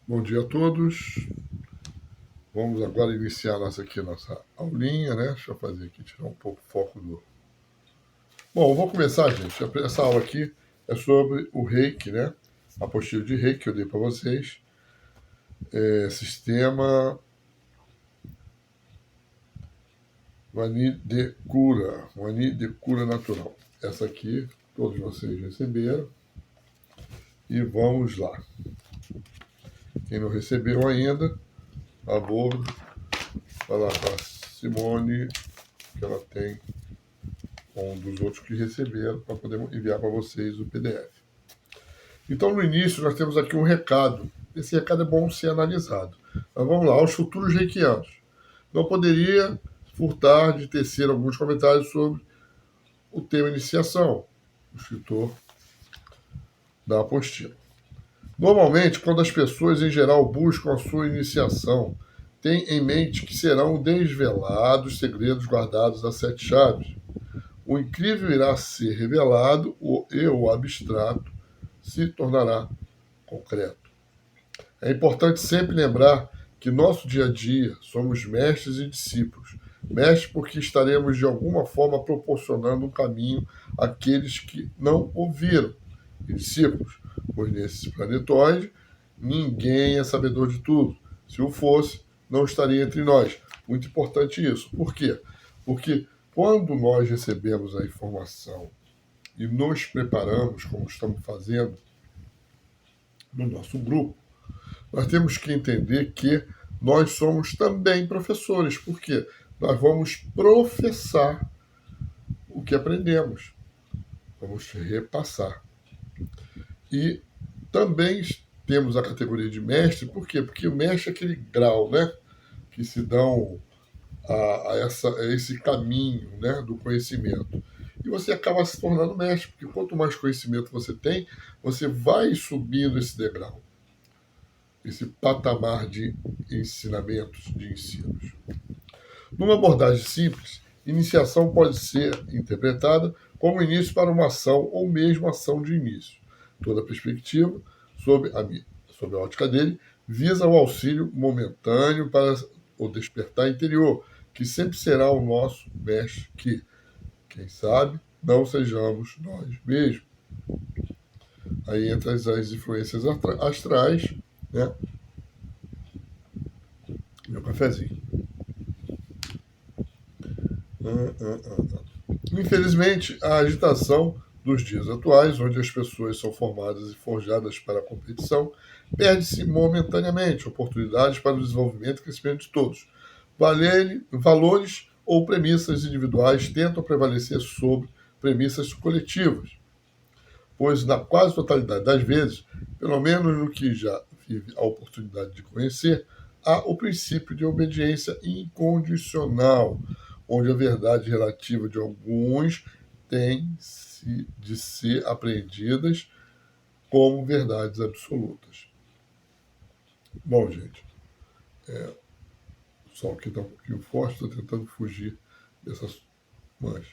Bom dia a todos. Vamos agora iniciar nossa aulinha, né? Deixa eu fazer aqui, tirar um pouco o foco do. Bom, vou começar, gente. Essa aula aqui é sobre o Reiki, né? A apostila de Reiki que eu dei para vocês. Sistema Wani de cura natural. Essa aqui todos vocês receberam. E vamos lá. Quem não recebeu ainda, por favor, falar para a Simone que ela tem um dos outros que receberam para poder enviar para vocês o PDF. Então, no início, nós temos aqui um recado. Esse recado é bom ser analisado. Mas vamos lá, aos futuros reikianos. Não poderia furtar de tecer alguns comentários sobre o tema iniciação, o escritor da apostila. Normalmente, quando as pessoas em geral buscam a sua iniciação, têm em mente que serão desvelados segredos guardados às 7 chaves. O incrível irá ser revelado e o abstrato se tornará concreto. É importante sempre lembrar que nosso dia a dia somos mestres e discípulos. Mestres porque estaremos de alguma forma proporcionando um caminho àqueles que não ouviram. E discípulos, pois nesse planetoide ninguém é sabedor de tudo. Se o fosse, não estaria entre nós. Muito importante isso. Por quê? Porque quando nós recebemos a informação e nos preparamos, como estamos fazendo no nosso grupo, nós temos que entender que nós somos também professores. Por quê? Nós vamos professar o que aprendemos. Vamos repassar. E também temos a categoria de mestre. Por quê? Porque o mestre é aquele grau, né? Que se dão a esse caminho, né, do conhecimento. E você acaba se tornando mestre, porque quanto mais conhecimento você tem, você vai subindo esse degrau, esse patamar de ensinamentos, de ensinos. Numa abordagem simples, iniciação pode ser interpretada como início para uma ação ou mesmo ação de início. Toda perspectiva, sob a ótica dele, visa o auxílio momentâneo para o despertar interior, que sempre será o nosso mestre que, quem sabe, não sejamos nós mesmos. Aí entra as influências astrais, né? Meu cafezinho. Infelizmente, a agitação dos dias atuais, onde as pessoas são formadas e forjadas para a competição, perde-se momentaneamente oportunidades para o desenvolvimento e crescimento de todos. Valores ou premissas individuais tentam prevalecer sobre premissas coletivas, pois na quase totalidade das vezes, pelo menos no que já vive a oportunidade de conhecer, há o princípio de obediência incondicional, onde a verdade relativa de alguns tem de ser apreendidas como verdades absolutas. Bom, gente, o sol aqui está um pouquinho forte, estou tentando fugir dessas manchas.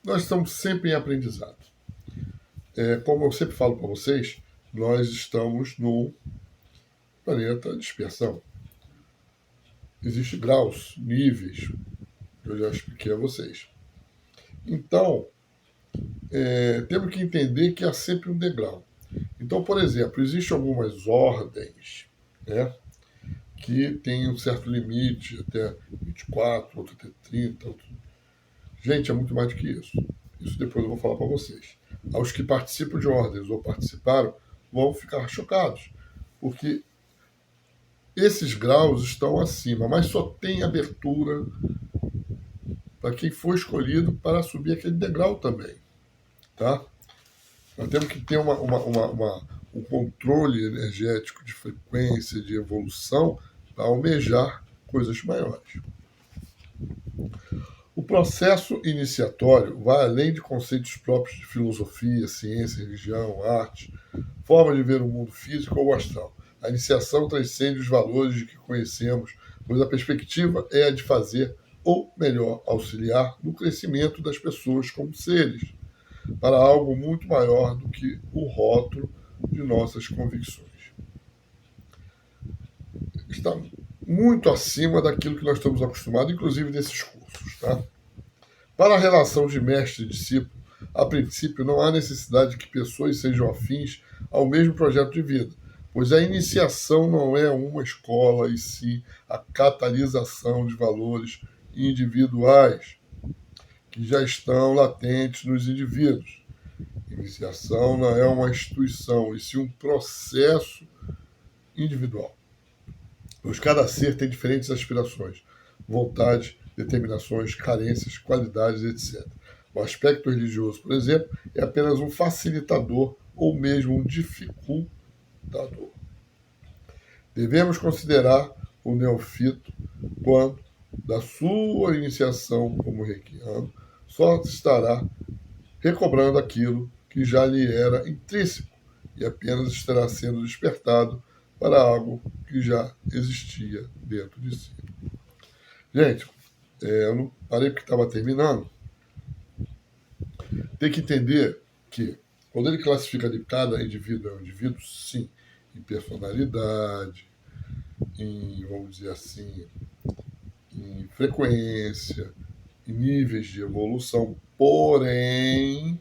Nós estamos sempre em aprendizado. Como eu sempre falo para vocês, nós estamos no planeta de dispersão. Existem graus, níveis, que eu já expliquei a vocês. Então, temos que entender que há sempre um degrau. Então, por exemplo, existem algumas ordens, né, que tem um certo limite, até 24, outro até 30. Outro... Gente, é muito mais do que isso. Isso depois eu vou falar para vocês. Aos que participam de ordens ou participaram vão ficar chocados, porque esses graus estão acima, mas só tem abertura para quem for escolhido para subir aquele degrau também, tá? Nós temos que ter um controle energético de frequência, de evolução, para almejar coisas maiores. O processo iniciatório vai além de conceitos próprios de filosofia, ciência, religião, arte, forma de ver o mundo físico ou astral. A iniciação transcende os valores de que conhecemos, pois a perspectiva é a de fazer, ou melhor, auxiliar no crescimento das pessoas como seres, para algo muito maior do que o rótulo de nossas convicções. está muito acima daquilo que nós estamos acostumados, inclusive desses cursos. Tá? Para a relação de mestre e discípulo, a princípio não há necessidade de que pessoas sejam afins ao mesmo projeto de vida, pois a iniciação não é uma escola, e sim a catalisação de valores individuais que já estão latentes nos indivíduos. Iniciação não é uma instituição, e sim um processo individual. Pois cada ser tem diferentes aspirações, vontades, determinações, carências, qualidades, etc. O aspecto religioso, por exemplo, é apenas um facilitador ou mesmo um dificultador. Devemos considerar o neofito quando, da sua iniciação como reikiano, só estará recobrando aquilo que já lhe era intrínseco e apenas estará sendo despertado para algo que já existia dentro de si. Gente, eu não parei porque estava terminando. Tem que entender que, quando ele classifica de cada indivíduo, é um indivíduo, sim, em personalidade, em, vamos dizer assim, em frequência, em níveis de evolução, porém,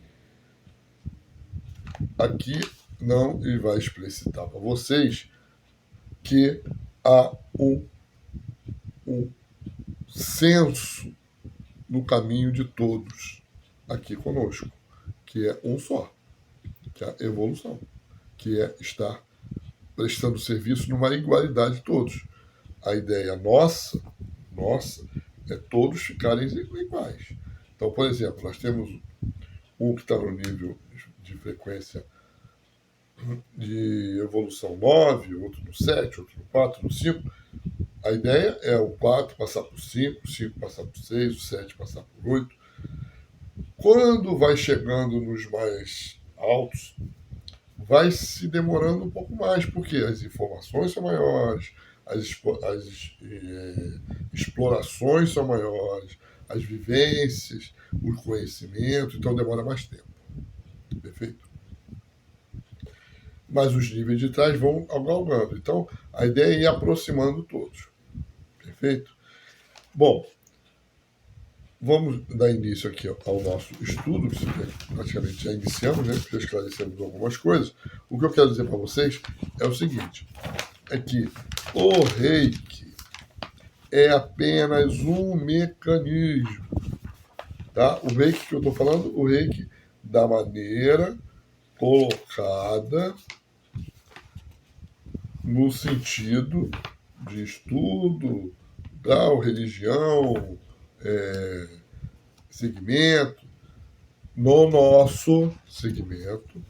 aqui não ele vai explicitar para vocês que há um senso no caminho de todos aqui conosco, que é um só, que é a evolução, que é estar prestando serviço numa igualdade de todos. A ideia nossa é todos ficarem iguais. Então, por exemplo, nós temos um que está no nível de frequência de evolução 9, outro no 7, outro no 4, no 5. A ideia é o 4 passar por 5, o 5 passar por 6, o 7 passar por 8. Quando vai chegando nos mais altos, vai se demorando um pouco mais, porque as informações são maiores, as explorações são maiores, as vivências, o conhecimento, então demora mais tempo. Perfeito? Mas os níveis de trás vão galgando. Então, a ideia é ir aproximando todos. Perfeito? Bom, vamos dar início aqui ao nosso estudo, que praticamente já iniciamos, né? Já esclarecemos algumas coisas. O que eu quero dizer para vocês é o seguinte, é que o reiki é apenas um mecanismo. Tá? O reiki que eu estou falando, o reiki da maneira colocada no sentido de estudo, grau, religião, segmento. No nosso segmento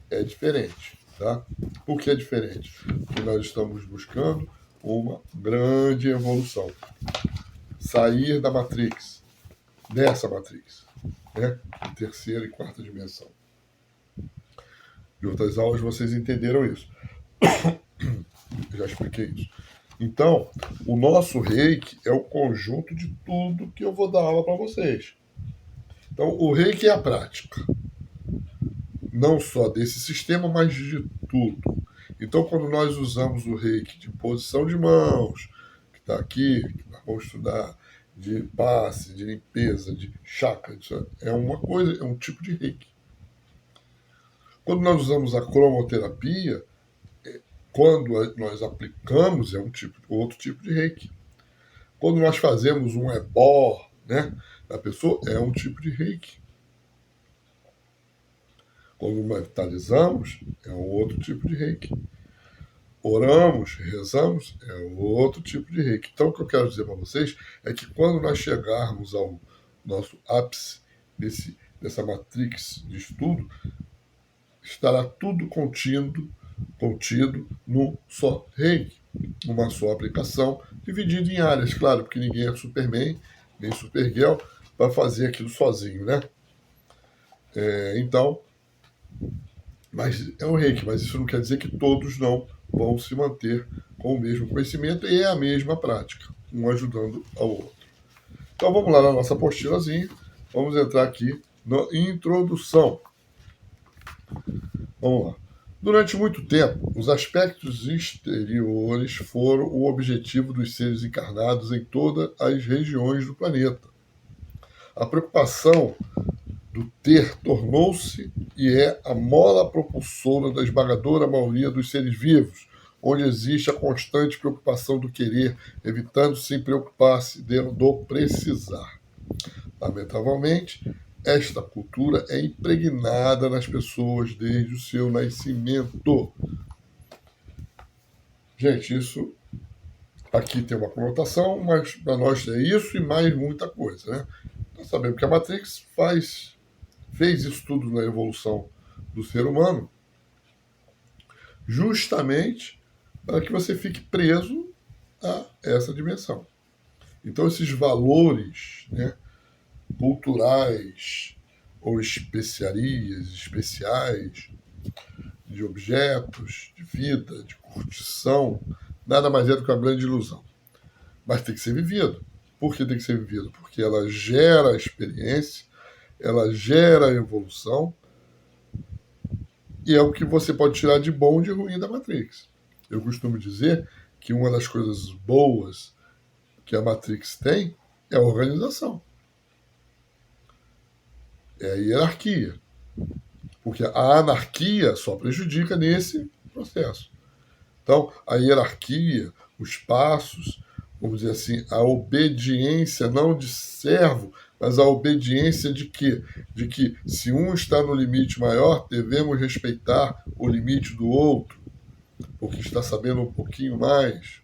é diferente. Tá? Por que é diferente? Porque nós estamos buscando uma grande evolução. Sair da Matrix, dessa Matrix, né? Terceira e quarta dimensão. Em outras aulas vocês entenderam isso. Eu já expliquei isso. Então, o nosso reiki é o conjunto de tudo que eu vou dar aula para vocês. Então, o reiki é a prática. Não só desse sistema, mas de tudo. Então, quando nós usamos o reiki de posição de mãos, que está aqui, que nós vamos estudar, de passe, de limpeza, de chakra, é uma coisa, é um tipo de reiki. Quando nós usamos a cromoterapia, quando nós aplicamos, é outro tipo de reiki. Quando nós fazemos um ebó, né, da pessoa, é um tipo de reiki. Quando mentalizamos, é um outro tipo de reiki. Oramos, rezamos, é outro tipo de reiki. Então, o que eu quero dizer para vocês é que quando nós chegarmos ao nosso ápice dessa matrix de estudo, estará tudo contido num só reiki, uma só aplicação, dividida em áreas, claro, porque ninguém é Superman, nem Supergirl, para fazer aquilo sozinho, né? Então, mas é um reiki, mas isso não quer dizer que todos não vão se manter com o mesmo conhecimento e a mesma prática, um ajudando ao outro. Então vamos lá na nossa apostilazinha, vamos entrar aqui na introdução. Vamos lá. Durante muito tempo, os aspectos exteriores foram o objetivo dos seres encarnados em todas as regiões do planeta. A preocupação do ter tornou-se e é a mola propulsora da esmagadora maioria dos seres vivos, onde existe a constante preocupação do querer, evitando sem preocupar-se do precisar. Lamentavelmente, esta cultura é impregnada nas pessoas desde o seu nascimento. Gente, isso aqui tem uma conotação, mas para nós é isso e mais muita coisa, né? Nós sabemos que a Matrix fez isso tudo na evolução do ser humano, justamente para que você fique preso a essa dimensão. Então, esses valores, né, culturais ou especiarias, especiais, de objetos, de vida, de curtição, nada mais é do que uma grande ilusão. Mas tem que ser vivido. Por que tem que ser vivido? Porque ela gera experiência, ela gera evolução, e é o que você pode tirar de bom e de ruim da Matrix. Eu costumo dizer que uma das coisas boas que a Matrix tem é a organização. É a hierarquia. Porque a anarquia só prejudica nesse processo. Então, a hierarquia, os passos, vamos dizer assim, a obediência não de servo, mas a obediência de quê? De que se um está no limite maior, devemos respeitar o limite do outro, porque está sabendo um pouquinho mais,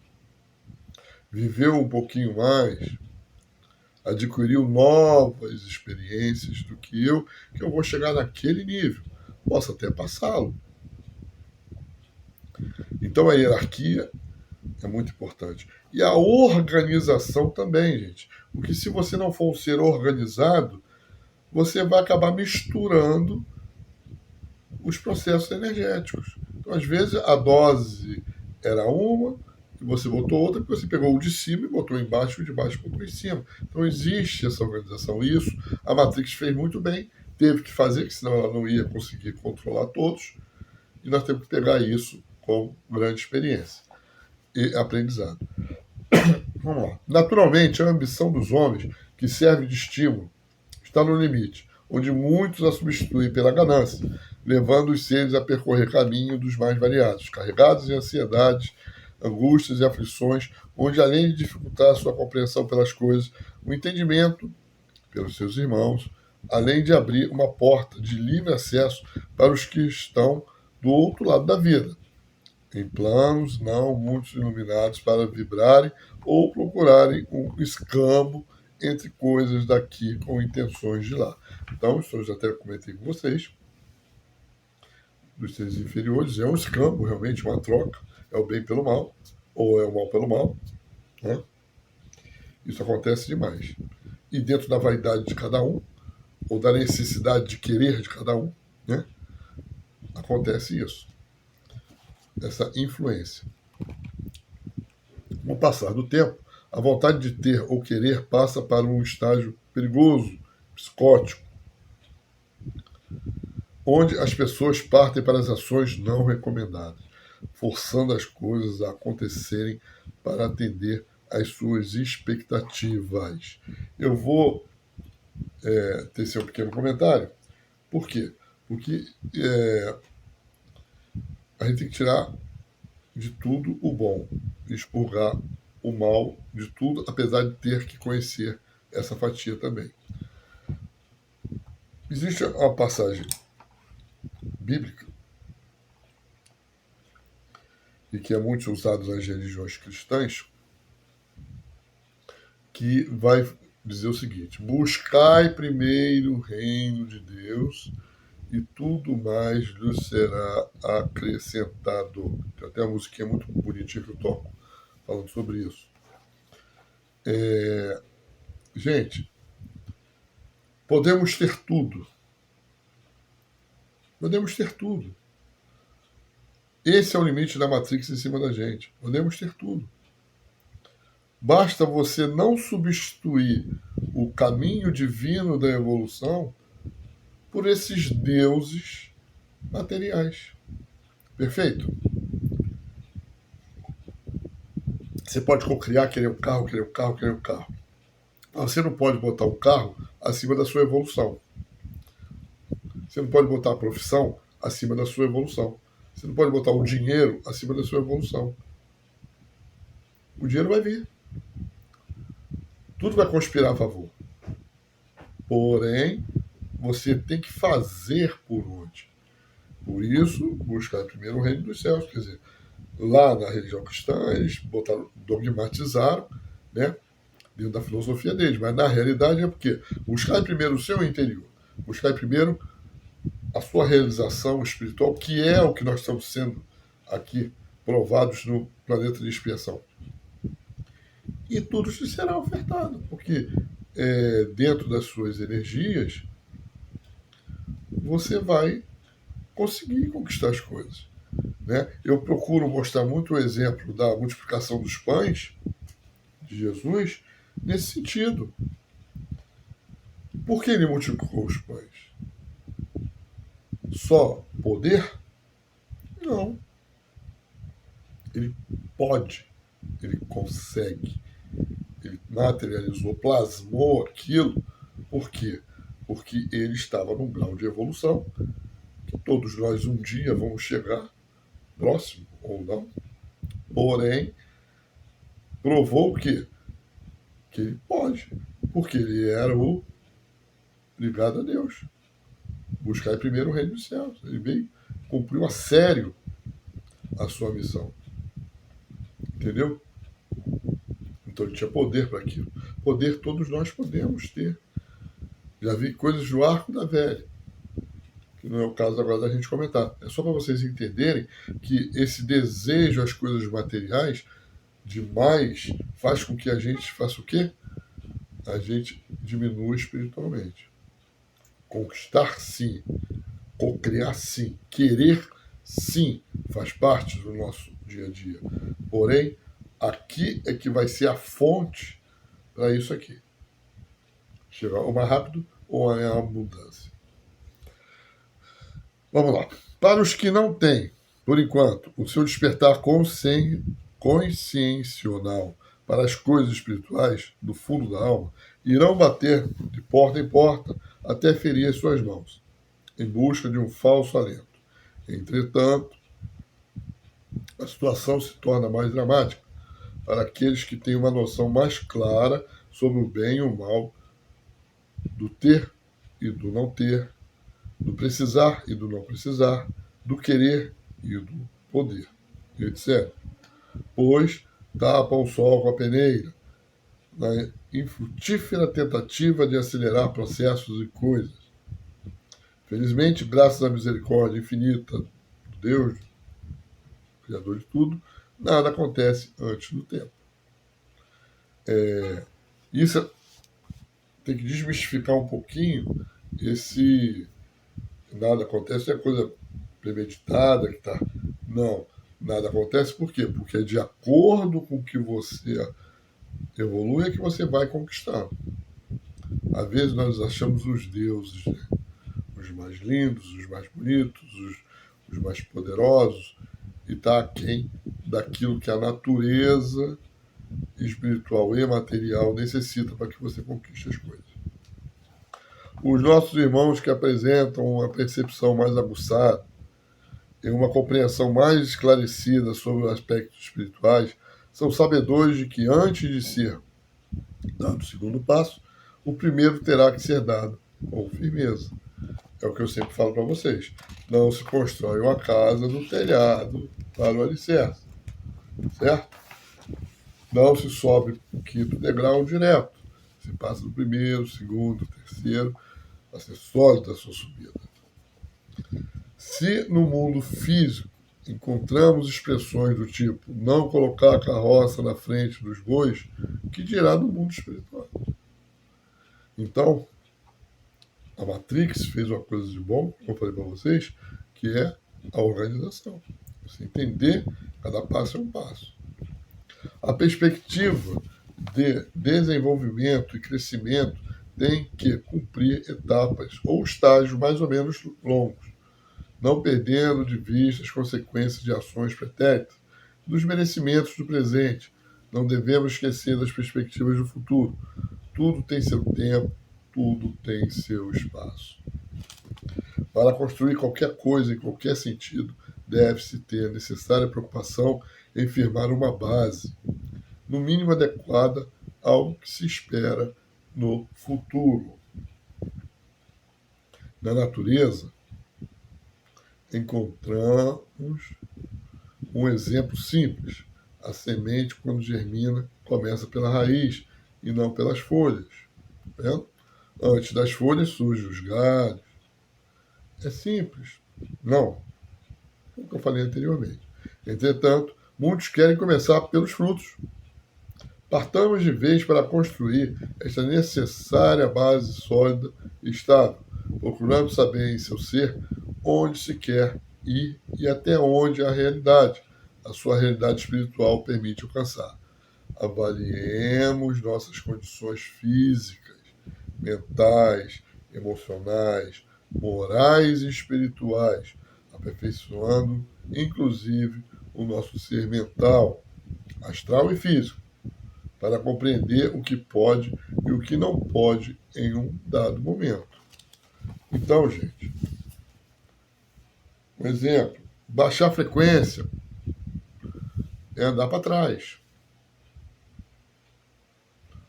viveu um pouquinho mais, adquiriu novas experiências do que eu vou chegar naquele nível. Posso até passá-lo. Então a hierarquia é muito importante. E a organização também, gente. Porque se você não for um ser organizado, você vai acabar misturando os processos energéticos. Então, às vezes, a dose era uma, e você botou outra, porque você pegou o de cima e botou embaixo, e o de baixo botou em cima. Então, existe essa organização. E isso a Matrix fez muito bem, teve que fazer, que senão ela não ia conseguir controlar todos, e nós temos que pegar isso com grande experiência e aprendizado. Vamos lá. Naturalmente, a ambição dos homens, que serve de estímulo, está no limite, onde muitos a substituem pela ganância, levando os seres a percorrer caminho dos mais variados, carregados em ansiedades, angústias e aflições, onde, além de dificultar a sua compreensão pelas coisas, o entendimento pelos seus irmãos, além de abrir uma porta de livre acesso para os que estão do outro lado da vida, em planos não muitos iluminados para vibrarem ou procurarem um escambo entre coisas daqui com intenções de lá. Então, isso eu já até comentei com vocês, dos seres inferiores, é um escambo, realmente, uma troca, é o bem pelo mal, ou é o mal pelo mal, né? Isso acontece demais. E dentro da vaidade de cada um, ou da necessidade de querer de cada um, né? Acontece isso. Essa influência. Com o passar do tempo, a vontade de ter ou querer passa para um estágio perigoso, psicótico, onde as pessoas partem para as ações não recomendadas, forçando as coisas a acontecerem para atender às suas expectativas. Eu vou tecer um pequeno comentário. Por quê? Porque a gente tem que tirar de tudo o bom, expurgar o mal de tudo, apesar de ter que conhecer essa fatia também. Existe uma passagem bíblica e que é muito usada nas religiões cristãs, que vai dizer o seguinte: buscai primeiro o reino de Deus e tudo mais lhe será acrescentado. Tem até uma musiquinha muito bonitinha que eu toco falando sobre isso. Gente, podemos ter tudo. Podemos ter tudo. Esse é o limite da Matrix em cima da gente. Podemos ter tudo. Basta você não substituir o caminho divino da evolução por esses deuses materiais. Perfeito? Você pode cocriar, querer um carro, querer um carro, querer um carro. Mas você não pode botar um carro acima da sua evolução. Você não pode botar a profissão acima da sua evolução. Você não pode botar o dinheiro acima da sua evolução. O dinheiro vai vir. Tudo vai conspirar a favor. Porém, você tem que fazer por onde. Por isso, buscar primeiro o reino dos céus. Quer dizer, lá na religião cristã, eles botaram, dogmatizaram, né, dentro da filosofia deles. Mas na realidade é porque buscar primeiro o seu interior. Buscar primeiro a sua realização espiritual, que é o que nós estamos sendo aqui provados no planeta de expiação. E tudo te será ofertado, porque dentro das suas energias você vai conseguir conquistar as coisas. Né? Eu procuro mostrar muito o exemplo da multiplicação dos pães de Jesus nesse sentido. Por que ele multiplicou os pães? Só poder? Não. Ele pode, ele consegue, ele materializou, plasmou aquilo. Por quê? Porque ele estava num grau de evolução que todos nós um dia vamos chegar, próximo ou não. Porém, provou que ele pode, porque ele era o ligado a Deus. Buscar primeiro o reino dos céus. Ele veio, cumpriu a sério a sua missão. Entendeu? Então ele tinha poder para aquilo. Poder todos nós podemos ter. Já vi coisas do arco da velha, que não é o caso agora da gente comentar. É só para vocês entenderem que esse desejo às coisas materiais demais faz com que a gente faça o quê? A gente diminua espiritualmente. Conquistar, sim. Cocriar, sim. Querer, sim, faz parte do nosso dia a dia. Porém, aqui é que vai ser a fonte para isso aqui. Chegar ou mais rápido ou é a abundância. Vamos lá. Para os que não têm, por enquanto, o seu despertar consciencial para as coisas espirituais do fundo da alma, irão bater de porta em porta até ferir as suas mãos, em busca de um falso alento. Entretanto, a situação se torna mais dramática para aqueles que têm uma noção mais clara sobre o bem e o mal, do ter e do não ter, do precisar e do não precisar, do querer e do poder, etc. Pois tapam o sol com a peneira, na infrutífera tentativa de acelerar processos e coisas. Felizmente, graças à misericórdia infinita do Deus, Criador de tudo, nada acontece antes do tempo. Isso tem que desmistificar um pouquinho esse nada acontece, é coisa premeditada que tá. Não, nada acontece por quê? Porque é de acordo com o que você evolui é que você vai conquistar. Às vezes nós achamos os deuses, né? Os mais lindos, os mais bonitos, os mais poderosos, e está aquém daquilo que a natureza espiritual e material necessita para que você conquiste as coisas. Os nossos irmãos que apresentam uma percepção mais aguçada e uma compreensão mais esclarecida sobre os aspectos espirituais são sabedores de que, antes de ser dado o segundo passo, o primeiro terá que ser dado com firmeza. É o que eu sempre falo para vocês. Não se constrói uma casa no telhado para o alicerce. Certo? Não se sobe o quinto degrau direto. Se passa do primeiro, segundo, terceiro, para ser sólida a sua subida. Se no mundo físico encontramos expressões do tipo não colocar a carroça na frente dos bois, que dirá no mundo espiritual? Então, a Matrix fez uma coisa de bom, como eu falei para vocês, que é a organização. Você entender, cada passo é um passo. A perspectiva de desenvolvimento e crescimento tem que cumprir etapas ou estágios mais ou menos longos. não perdendo de vista as consequências de ações pretéritas, dos merecimentos do presente. Não devemos esquecer das perspectivas do futuro. Tudo tem seu tempo, tudo tem seu espaço. Para construir qualquer coisa em qualquer sentido, deve-se ter a necessária preocupação em firmar uma base, no mínimo adequada ao que se espera no futuro. Na natureza, encontramos um exemplo simples. A semente, quando germina, começa pela raiz e não pelas folhas. Tá vendo? Antes das folhas surgem os galhos. É simples. Não, o que eu falei anteriormente. Entretanto, muitos querem começar pelos frutos. Partamos de vez para construir esta necessária base sólida e estável, procurando saber em seu ser onde se quer ir e até onde a sua realidade espiritual permite alcançar. Avaliemos nossas condições físicas, mentais, emocionais, morais e espirituais, aperfeiçoando, inclusive, o nosso ser mental, astral e físico, para compreender o que pode e o que não pode em um dado momento. Então, gente, um exemplo, baixar a frequência é andar para trás.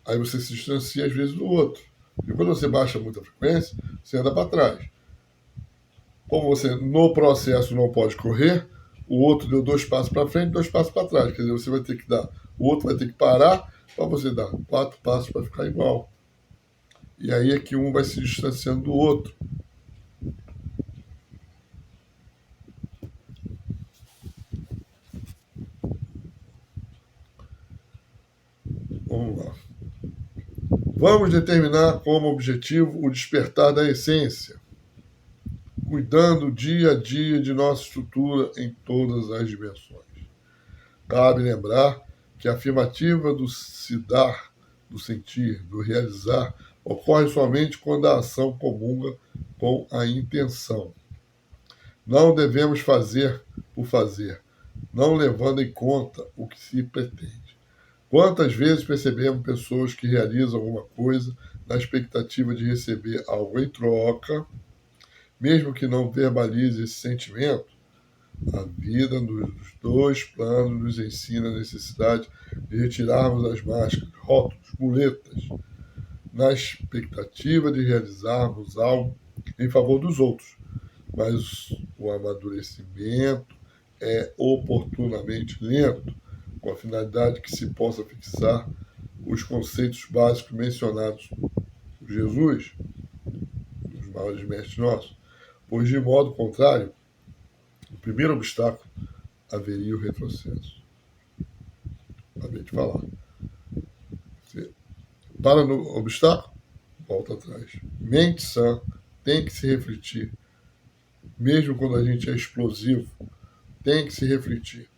Aí você se distancia às vezes do outro. E quando você baixa muita frequência, você anda para trás. Como você no processo não pode correr, o outro deu 2 passos para frente, 2 passos para trás. Quer dizer, você vai ter que dar, o outro vai ter que parar para você dar 4 passos para ficar igual. E aí é que um vai se distanciando do outro. Vamos lá. Vamos determinar como objetivo o despertar da essência, cuidando dia a dia de nossa estrutura em todas as dimensões. Cabe lembrar que a afirmativa do se dar, do sentir, do realizar, ocorre somente quando a ação comunga com a intenção. Não devemos fazer por fazer, não levando em conta o que se pretende. Quantas vezes percebemos pessoas que realizam alguma coisa na expectativa de receber algo em troca, mesmo que não verbalize esse sentimento? A vida dos 2 planos nos ensina a necessidade de retirarmos as máscaras, rótulos, muletas, na expectativa de realizarmos algo em favor dos outros. Mas o amadurecimento é oportunamente lento, com a finalidade que se possa fixar os conceitos básicos mencionados por Jesus, os maiores mestres nossos, pois, de modo contrário, o primeiro obstáculo haveria o retrocesso. Acabei de falar. Você para no obstáculo, volta atrás. Mente sã tem que se refletir. Mesmo quando a gente é explosivo, tem que se refletir.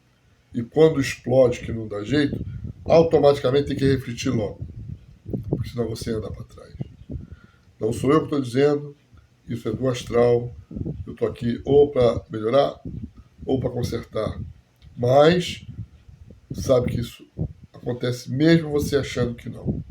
E quando explode, que não dá jeito, automaticamente tem que refletir logo. Porque senão você anda para trás. Não sou eu que estou dizendo, isso é do astral. Eu estou aqui ou para melhorar ou para consertar. Mas sabe que isso acontece mesmo você achando que não.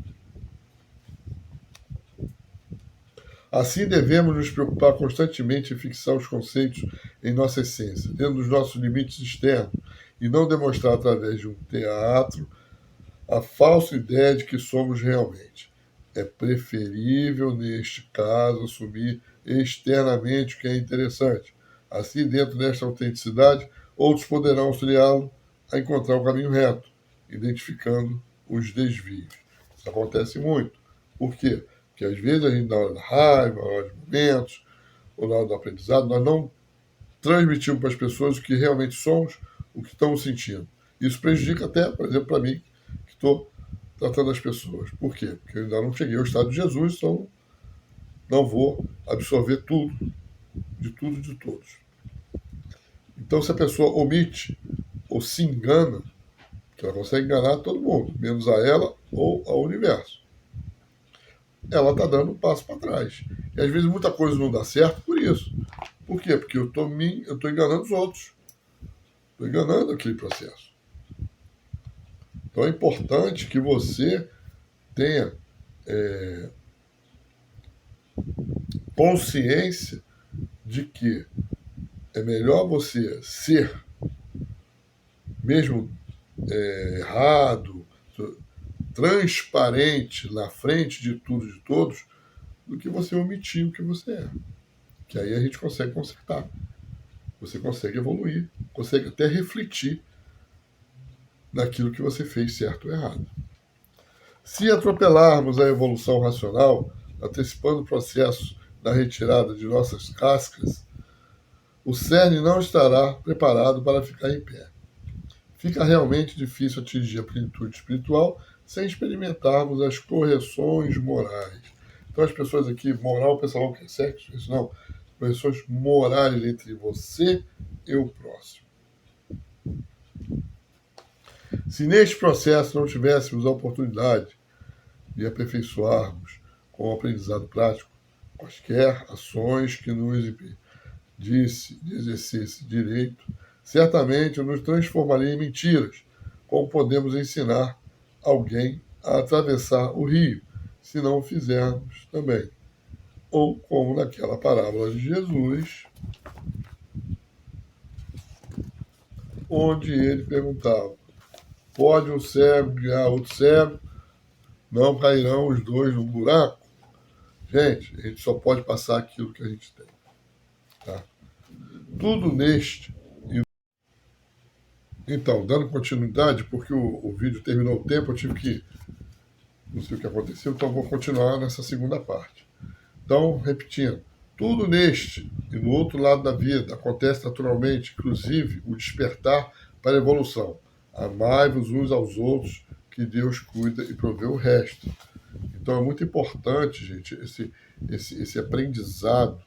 Assim, devemos nos preocupar constantemente em fixar os conceitos em nossa essência, dentro dos nossos limites externos, e não demonstrar através de um teatro a falsa ideia de que somos realmente. É preferível, neste caso, assumir externamente o que é interessante. Assim, dentro desta autenticidade, outros poderão auxiliá-lo a encontrar o caminho reto, identificando os desvios. Isso acontece muito. Por quê? Porque às vezes a gente, na hora da raiva, na hora dos momentos, ou na hora do aprendizado, nós não transmitimos para as pessoas o que realmente somos, o que estamos sentindo. Isso prejudica até, por exemplo, para mim, que estou tratando as pessoas. Por quê? Porque eu ainda não cheguei ao estado de Jesus, então não vou absorver tudo, de todos. Então, se a pessoa omite ou se engana, ela consegue enganar todo mundo, menos a ela ou ao universo. Ela está dando um passo para trás. E às vezes muita coisa não dá certo por isso. Por quê? Porque eu estou enganando os outros. Estou enganando aquele processo. Então é importante que você tenha consciência de que é melhor você ser, mesmo errado, transparente na frente de tudo e de todos, do que você omitir o que você é. Que aí a gente consegue consertar. Você consegue evoluir, consegue até refletir naquilo que você fez certo ou errado. Se atropelarmos a evolução racional, antecipando o processo da retirada de nossas cascas, o cerne não estará preparado para ficar em pé. Fica realmente difícil atingir a plenitude espiritual sem experimentarmos as correções morais. Então as pessoas aqui, moral, o pessoal que é sexo, isso não. Correções morais entre você e o próximo. Se neste processo não tivéssemos a oportunidade de aperfeiçoarmos com o aprendizado prático quaisquer ações que nos impedisse de exercer esse direito, certamente nos transformaria em mentiras, como podemos ensinar alguém a atravessar o rio, se não o fizermos também. Ou como naquela parábola de Jesus, onde ele perguntava: pode um cego guiar outro cego? Não cairão os dois num buraco? Gente, a gente só pode passar aquilo que a gente tem. Tá? Tudo neste. Então, dando continuidade, porque o vídeo terminou o tempo, eu tive que. Não sei o que aconteceu, então vou continuar nessa segunda parte. Então, repetindo, tudo neste e no outro lado da vida acontece naturalmente, inclusive o despertar para a evolução. Amai-vos uns aos outros, que Deus cuida e provê o resto. Então é muito importante, gente, esse aprendizado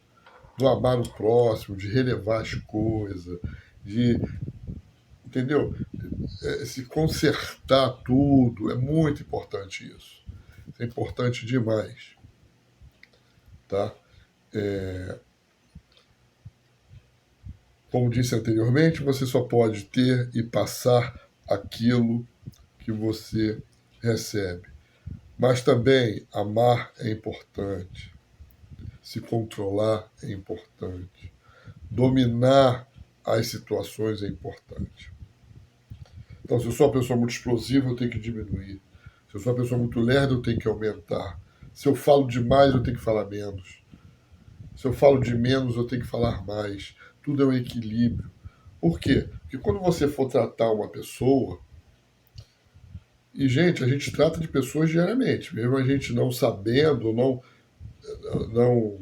do amar o próximo, de relevar as coisas, de, entendeu? Se consertar tudo, é muito importante isso. É importante demais, tá? Como disse anteriormente, você só pode ter e passar aquilo que você recebe. Mas também amar é importante. Se controlar é importante. Dominar as situações é importante. Então, se eu sou uma pessoa muito explosiva, eu tenho que diminuir. Se eu sou uma pessoa muito lerda, eu tenho que aumentar. Se eu falo demais, eu tenho que falar menos. Se eu falo de menos, eu tenho que falar mais. Tudo é um equilíbrio. Por quê? Porque quando você for tratar uma pessoa, e, gente, a gente trata de pessoas diariamente, mesmo a gente não sabendo, não,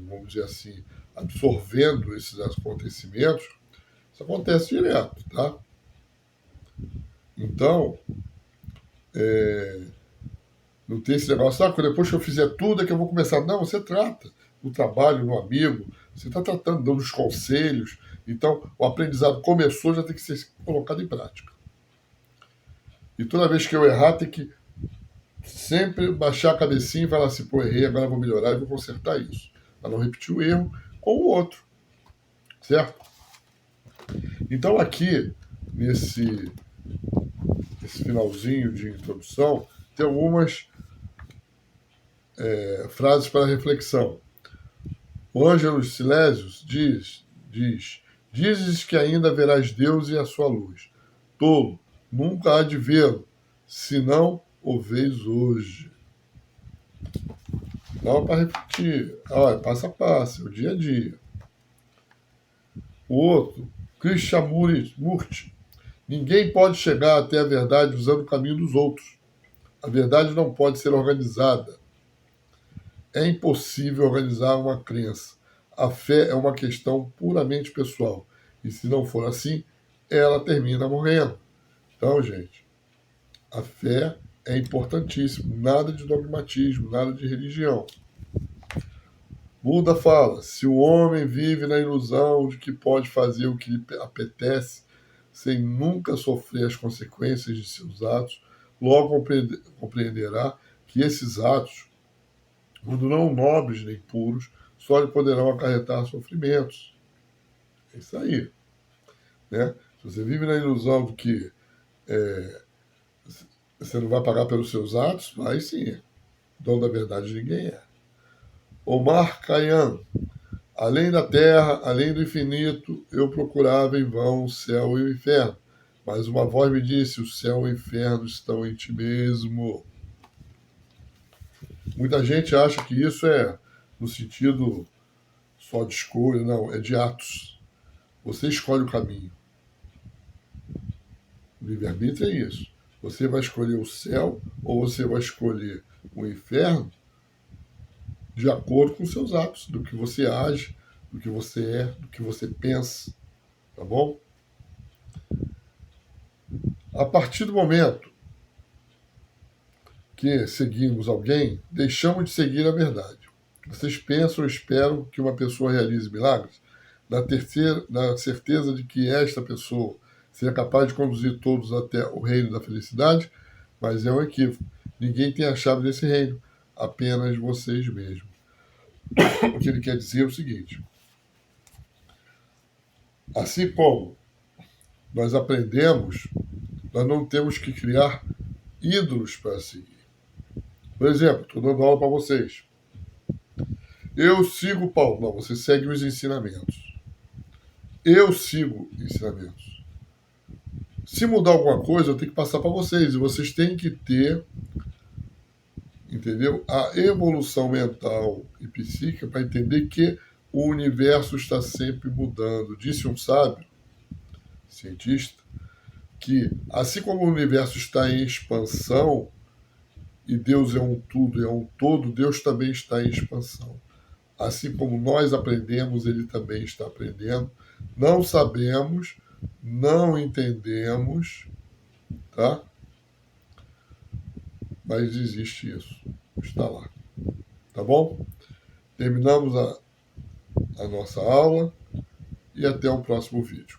vamos dizer assim, absorvendo esses acontecimentos, isso acontece direto, tá? Então, não tem esse negócio, depois que eu fizer tudo é que eu vou começar. Não, você trata no trabalho, no amigo, você está tratando, dando os conselhos. Então, o aprendizado começou, já tem que ser colocado em prática. E toda vez que eu errar, tem que sempre baixar a cabecinha e falar assim, pô, errei, agora eu vou melhorar e vou consertar isso. Para não repetir o erro com o outro. Certo? Então, aqui, nesse finalzinho de introdução, tem algumas frases para reflexão. O Ângelus Silésios diz, dizes que ainda verás Deus e a sua luz. Tolo, nunca há de vê-lo, se não o vês hoje. Dá para repetir. Olha, passo a passo, é o dia a dia. O outro, Krishnamurti. Ninguém pode chegar até a verdade usando o caminho dos outros. A verdade não pode ser organizada. É impossível organizar uma crença. A fé é uma questão puramente pessoal. E se não for assim, ela termina morrendo. Então, gente, a fé é importantíssimo. Nada de dogmatismo, nada de religião. Buda fala, se o homem vive na ilusão de que pode fazer o que lhe apetece, sem nunca sofrer as consequências de seus atos, logo compreenderá que esses atos, quando não nobres nem puros, só lhe poderão acarretar sofrimentos. É isso aí. Né? Se você vive na ilusão de que você não vai pagar pelos seus atos, vai sim. Dono da verdade ninguém é. Omar Khayyam. Além da terra, além do infinito, eu procurava em vão o céu e o inferno. Mas uma voz me disse, o céu e o inferno estão em ti mesmo. Muita gente acha que isso é no sentido só de escolha, não, é de atos. Você escolhe o caminho. O livre-arbítrio é isso. Você vai escolher o céu ou você vai escolher o inferno de acordo com seus atos, do que você age, do que você é, do que você pensa. Tá bom? A partir do momento que seguimos alguém, deixamos de seguir a verdade. Vocês pensam ou esperam que uma pessoa realize milagres? Na certeza de que esta pessoa seja capaz de conduzir todos até o reino da felicidade? Mas é um equívoco. Ninguém tem a chave desse reino, apenas vocês mesmos. O que ele quer dizer é o seguinte: assim como nós aprendemos, nós não temos que criar ídolos para seguir. Por exemplo, estou dando aula para vocês. Eu sigo Paulo. Não, você segue os ensinamentos. Eu sigo ensinamentos. Se mudar alguma coisa, eu tenho que passar para vocês. E vocês têm que ter, entendeu? A evolução mental e psíquica para entender que o universo está sempre mudando. Disse um sábio, cientista, que assim como o universo está em expansão, e Deus é um tudo, é um todo, Deus também está em expansão. Assim como nós aprendemos, ele também está aprendendo. Não sabemos, não entendemos, tá? Mas existe isso, está lá. Tá bom? Terminamos a nossa aula e até o próximo vídeo.